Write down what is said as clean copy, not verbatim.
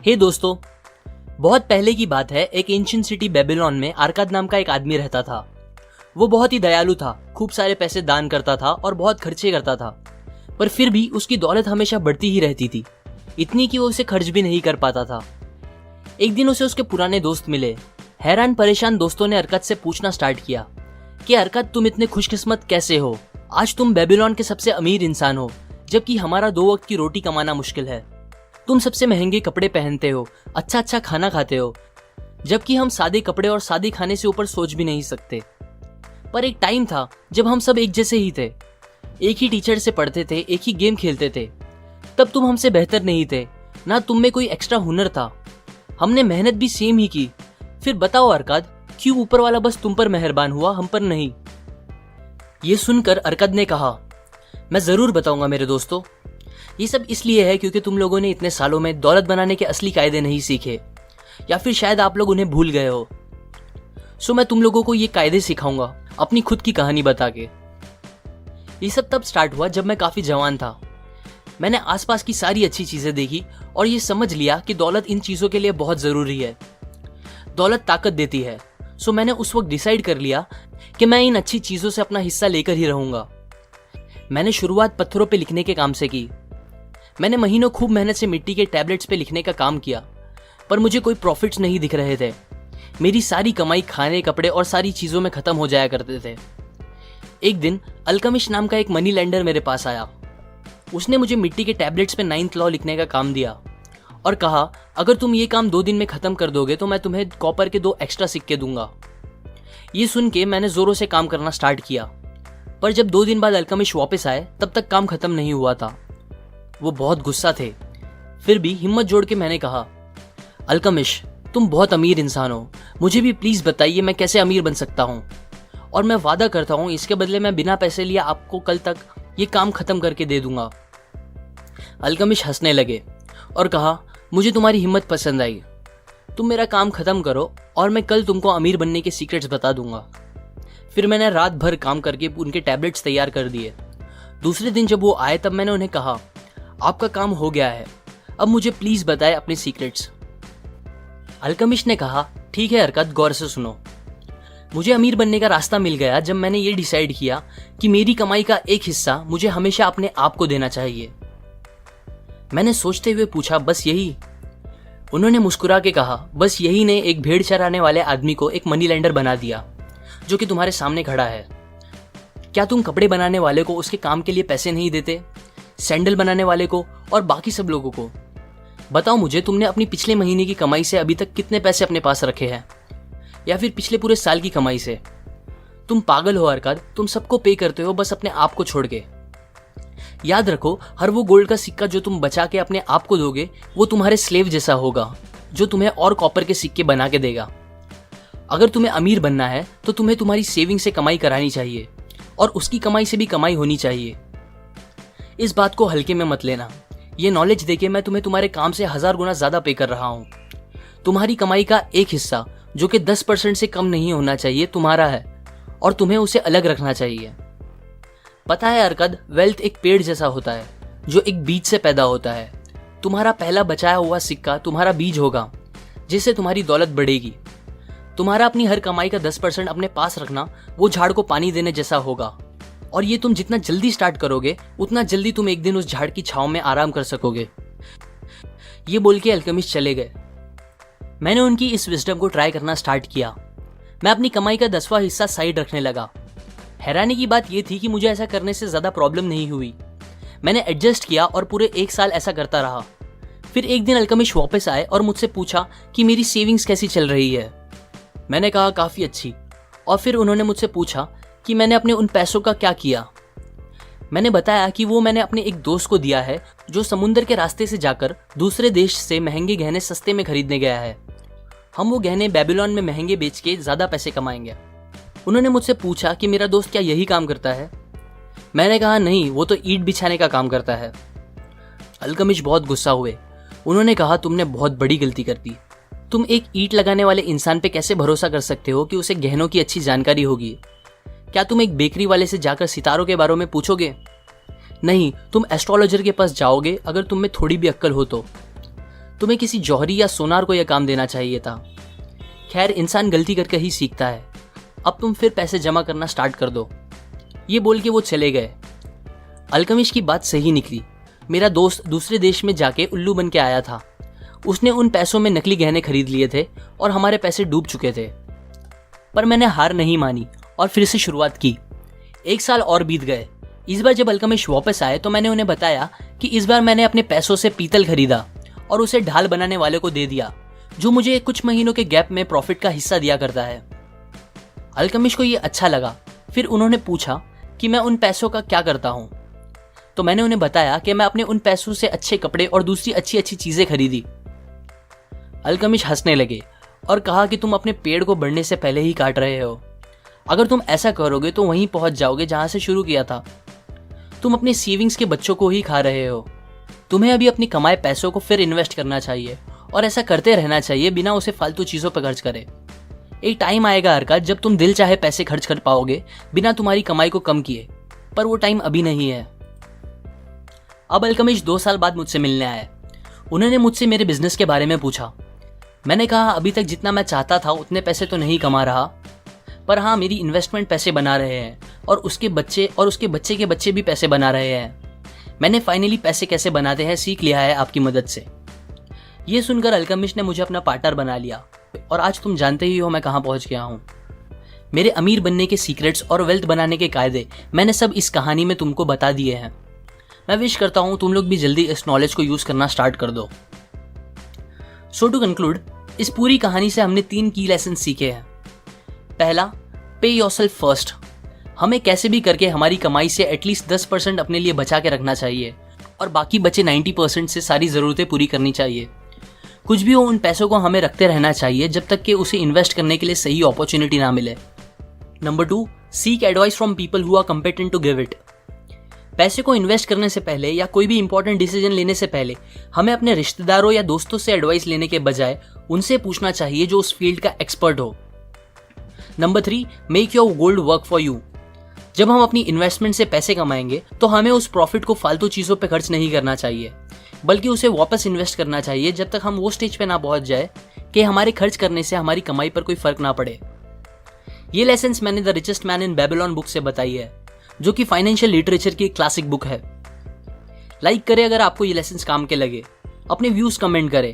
हे दोस्तों, बहुत पहले की बात है। एक एंशिएंट सिटी बेबीलोन में अरकाद नाम का एक आदमी रहता था। वो बहुत ही दयालु था, खूब सारे पैसे दान करता था और बहुत खर्चे करता था, पर फिर भी उसकी दौलत हमेशा बढ़ती ही रहती थी, इतनी कि वो उसे खर्च भी नहीं कर पाता था। एक दिन उसे उसके पुराने दोस्त मिले। हैरान परेशान दोस्तों ने अरकाद से पूछना स्टार्ट किया कि अरकाद, तुम इतने खुशकिस्मत कैसे हो? आज तुम बेबीलोन के सबसे अमीर इंसान हो, जबकि हमारा 2 वक्त की रोटी कमाना मुश्किल है। तुम सबसे महंगे कपड़े पहनते हो, अच्छा अच्छा खाना खाते हो, जबकि हम सादे कपड़े और सादे खाने से ऊपर सोच भी नहीं सकते। पर एक टाइम था जब हम सब एक जैसे ही थे, एक ही टीचर से पढ़ते थे, एक ही गेम खेलते थे। तब तुम हमसे बेहतर नहीं थे, ना तुम में कोई एक्स्ट्रा हुनर था। हमने मेहनत भी सेम ही की। फिर बताओ अरकाद, क्यों ऊपर वाला बस तुम पर मेहरबान हुआ, हम पर नहीं? ये सुनकर अरकाद ने कहा, मैं जरूर बताऊंगा मेरे दोस्तों। ये सब इसलिए है क्योंकि तुम लोगों ने इतने सालों में दौलत बनाने के असली कायदे नहीं सीखे, या फिर शायद आप लोग उन्हें भूल गए हो। सो मैं तुम लोगों को ये कायदे सिखाऊंगा अपनी खुद की कहानी बता के। ये सब तब स्टार्ट हुआ जब मैं काफी जवान था। मैंने आसपास की सारी अच्छी चीजें देखी और ये समझ लिया कि दौलत इन चीजों के लिए बहुत जरूरी है। दौलत ताकत देती है। सो मैंने उस वक्त डिसाइड कर लिया कि मैं इन अच्छी चीजों से अपना हिस्सा लेकर ही रहूंगा। मैंने शुरुआत पत्थरों पे लिखने के काम से की। मैंने महीनों खूब मेहनत से मिट्टी के टैबलेट्स पे लिखने का काम किया, पर मुझे कोई प्रॉफिट्स नहीं दिख रहे थे। मेरी सारी कमाई खाने, कपड़े और सारी चीजों में खत्म हो जाया करते थे। एक दिन अल्केमिस्ट नाम का एक मनी लेंडर मेरे पास आया। उसने मुझे मिट्टी के टैबलेट्स पे 9th लॉ लिखने का काम दिया और कहा, अगर तुम ये काम 2 दिन में खत्म कर दोगे तो मैं तुम्हें कॉपर के 2 एक्स्ट्रा सिक्के दूंगा। ये सुन के मैंने जोरों से काम करना स्टार्ट किया, पर जब 2 दिन बाद अल्केमिस्ट वापस आए तब तक काम खत्म नहीं हुआ था। वो बहुत गुस्सा थे। फिर भी हिम्मत जोड़ के मैंने कहा, अल्केमिस्ट, तुम बहुत अमीर इंसान हो, मुझे भी प्लीज बताइए मैं कैसे अमीर बन सकता हूँ, और मैं वादा करता हूँ इसके बदले मैं बिना पैसे लिए आपको कल तक ये काम खत्म करके दे दूंगा। अल्केमिस्ट हंसने लगे और कहा, मुझे तुम्हारी हिम्मत पसंद आई। तुम मेरा काम खत्म करो और मैं कल तुमको अमीर बनने के सीक्रेट्स बता दूंगा। फिर मैंने रात भर काम करके उनके टैबलेट्स तैयार कर दिए। दूसरे दिन जब वो आए तब मैंने उन्हें कहा, आपका काम हो गया है, अब मुझे प्लीज बताएं अपने सीक्रेट्स। अल्केमिस्ट ने कहा, ठीक है अरकाद, गौर से सुनो। मुझे अमीर बनने का रास्ता मिल गया जब मैंने ये डिसाइड किया कि मेरी कमाई का एक हिस्सा मुझे हमेशा अपने आप को देना चाहिए। मैंने सोचते हुए पूछा, बस यही? उन्होंने मुस्कुरा के कहा, बस यही ने एक भेड़ चराने वाले आदमी को एक मनी लेंडर बना दिया, जो कि तुम्हारे सामने खड़ा है। क्या तुम कपड़े बनाने वाले को उसके काम के लिए पैसे नहीं देते, सैंडल बनाने वाले को और बाकी सब लोगों को? बताओ मुझे, तुमने अपनी पिछले महीने की कमाई से अभी तक कितने पैसे अपने पास रखे हैं, या फिर पिछले पूरे साल की कमाई से? तुम पागल हो अरकाद, तुम सबको पे करते हो बस अपने आप को छोड़ के। याद रखो, हर वो गोल्ड का सिक्का जो तुम बचा के अपने आप को दोगे वो तुम्हारे स्लेव जैसा होगा, जो तुम्हें और कॉपर के सिक्के बना के देगा। अगर तुम्हें अमीर बनना है तो तुम्हें तुम्हारी सेविंग से कमाई करानी चाहिए और उसकी कमाई से भी कमाई होनी चाहिए। इस बात को हल्के में मत लेना। ये नॉलेज देके मैं तुम्हें तुम्हारे काम से 1000 गुना ज्यादा पे कर रहा हूँ। तुम्हारी कमाई का एक हिस्सा, जो कि 10% से कम नहीं होना चाहिए, तुम्हारा है और तुम्हें उसे अलग रखना चाहिए। पता है अरकाद, वेल्थ एक पेड़ जैसा होता है जो एक बीज से पैदा होता है। तुम्हारा पहला बचाया हुआ सिक्का तुम्हारा बीज होगा, जिससे तुम्हारी दौलत बढ़ेगी। तुम्हारा अपनी हर कमाई का 10% अपने पास रखना वो झाड़ को पानी देने जैसा होगा, और ये तुम जितना जल्दी स्टार्ट करोगे उतना जल्दी तुम एक दिन उस झाड़ की छांव में आराम कर सकोगे। ये बोल के अल्केमिस्ट चले गए। मैंने उनकी इस विजडम को ट्राई करना स्टार्ट किया। मैं अपनी कमाई का 10वां हिस्सा साइड रखने लगा। हैरानी की बात यह थी कि मुझे ऐसा करने से ज्यादा प्रॉब्लम नहीं हुई। मैंने एडजस्ट किया और पूरे 1 साल ऐसा करता रहा। फिर एक दिन अल्केमिस्ट वापस आए और मुझसे पूछा कि मेरी सेविंग्स कैसी चल रही है। मैंने कहा, काफी अच्छी। और फिर उन्होंने मुझसे पूछा कि मैंने अपने उन पैसों का क्या किया। मैंने बताया कि वो मैंने अपने एक दोस्त को दिया है जो समुद्र के रास्ते से जाकर दूसरे देश से महंगे गहने सस्ते में खरीदने गया है। हम वो गहने बेबीलोन में महंगे बेच के ज्यादा पैसे कमाएंगे। उन्होंने मुझसे पूछा कि मेरा दोस्त क्या यही काम करता है। मैंने कहा, नहीं, वो तो ईंट बिछाने का काम करता है। अल्केमिस्ट बहुत गुस्सा हुए। उन्होंने कहा, तुमने बहुत बड़ी गलती कर दी। तुम एक ईंट लगाने वाले इंसान पे कैसे भरोसा कर सकते हो कि उसे गहनों की अच्छी जानकारी होगी? क्या तुम एक बेकरी वाले से जाकर सितारों के बारे में पूछोगे? नहीं, तुम एस्ट्रोलॉजर के पास जाओगे अगर तुम में थोड़ी भी अक्ल हो तो। तुम्हें किसी जौहरी या सोनार को यह काम देना चाहिए था। खैर, इंसान गलती करके ही सीखता है। अब तुम फिर पैसे जमा करना स्टार्ट कर दो। ये बोल के वो चले गए। अल्केमिस्ट की बात सही निकली। मेरा दोस्त दूसरे देश में जाके उल्लू बन के आया था। उसने उन पैसों में नकली गहने खरीद लिए थे और हमारे पैसे डूब चुके थे। पर मैंने हार नहीं मानी और फिर से शुरुआत की। 1 साल और बीत गए। इस बार जब अल्केमिस्ट वापस आए तो मैंने उन्हें बताया कि इस बार मैंने अपने पैसों से पीतल खरीदा और उसे ढाल बनाने वाले को दे दिया, जो मुझे कुछ महीनों के गैप में प्रॉफिट का हिस्सा दिया करता है। अल्केमिस्ट को ये अच्छा लगा। फिर उन्होंने पूछा कि मैं उन पैसों का क्या करता हूँ। तो मैंने उन्हें बताया कि मैं अपने उन पैसों से अच्छे कपड़े और दूसरी अच्छी अच्छी चीजें खरीदी। अल्केमिस्ट हंसने लगे और कहा कि तुम अपने पेड़ को बढ़ने से पहले ही काट रहे हो। अगर तुम ऐसा करोगे तो वहीं पहुंच जाओगे जहां से शुरू किया था। तुम अपने सेविंग्स के बच्चों को ही खा रहे हो। तुम्हें अभी अपनी कमाए पैसों को फिर इन्वेस्ट करना चाहिए और ऐसा करते रहना चाहिए बिना उसे फालतू चीजों पर खर्च करे। एक टाइम आएगा अरकाद जब तुम दिल चाहे पैसे खर्च कर पाओगे बिना तुम्हारी कमाई को कम किए, पर वो टाइम अभी नहीं है। अब अल्केमिस्ट 2 साल बाद मुझसे मिलने आए। उन्होंने मुझसे मेरे बिजनेस के बारे में पूछा। मैंने कहा अभी तक जितना मैं चाहता था उतने पैसे तो नहीं कमा रहा, पर हाँ, मेरी इन्वेस्टमेंट पैसे बना रहे हैं और उसके बच्चे के बच्चे भी पैसे बना रहे हैं। मैंने फाइनली पैसे कैसे बनाते हैं सीख लिया है आपकी मदद से। ये सुनकर अल्केमिस्ट ने मुझे अपना पार्टनर बना लिया और आज तुम जानते ही हो मैं कहाँ पहुंच गया हूँ। मेरे अमीर बनने के सीक्रेट्स और वेल्थ बनाने के कायदे मैंने सब इस कहानी में तुमको बता दिए हैं। मैं विश करता हूँ तुम लोग भी जल्दी इस नॉलेज को यूज करना स्टार्ट कर दो। सो टू कंक्लूड, इस पूरी कहानी से हमने 3 की लेसन सीखे हैं। पहला, पे योरसेल्फ फर्स्ट। हमें कैसे भी करके हमारी कमाई से एटलीस्ट 10% अपने लिए बचा के रखना चाहिए और बाकी बचे 90% से सारी ज़रूरतें पूरी करनी चाहिए। कुछ भी हो, उन पैसों को हमें रखते रहना चाहिए जब तक कि उसे इन्वेस्ट करने के लिए सही अपॉर्चुनिटी ना मिले। Number 2, seek advice from people who are competent to give it. पैसे को इन्वेस्ट करने से पहले या कोई भी इंपॉर्टेंट डिसीजन लेने से पहले हमें अपने रिश्तेदारों या दोस्तों से एडवाइस लेने के बजाय उनसे पूछना चाहिए जो उस फील्ड का एक्सपर्ट हो। Number 3, make your gold work for you. जब हम अपनी इन्वेस्टमेंट से पैसे कमाएंगे तो हमें उस प्रॉफिट को फालतू चीजों पे खर्च नहीं करना चाहिए, बल्कि उसे वापस इन्वेस्ट करना चाहिए जब तक हम वो स्टेज पे ना पहुंच जाए कि हमारे खर्च करने से हमारी कमाई पर कोई फर्क ना पड़े। ये लेसन्स मैंने the richest man in Babylon book से बताई है, जो कि फाइनेंशियल लिटरेचर की एक क्लासिक बुक है। लाइक करें अगर आपको ये लेसन्स काम के लगे, अपने व्यूज कमेंट करें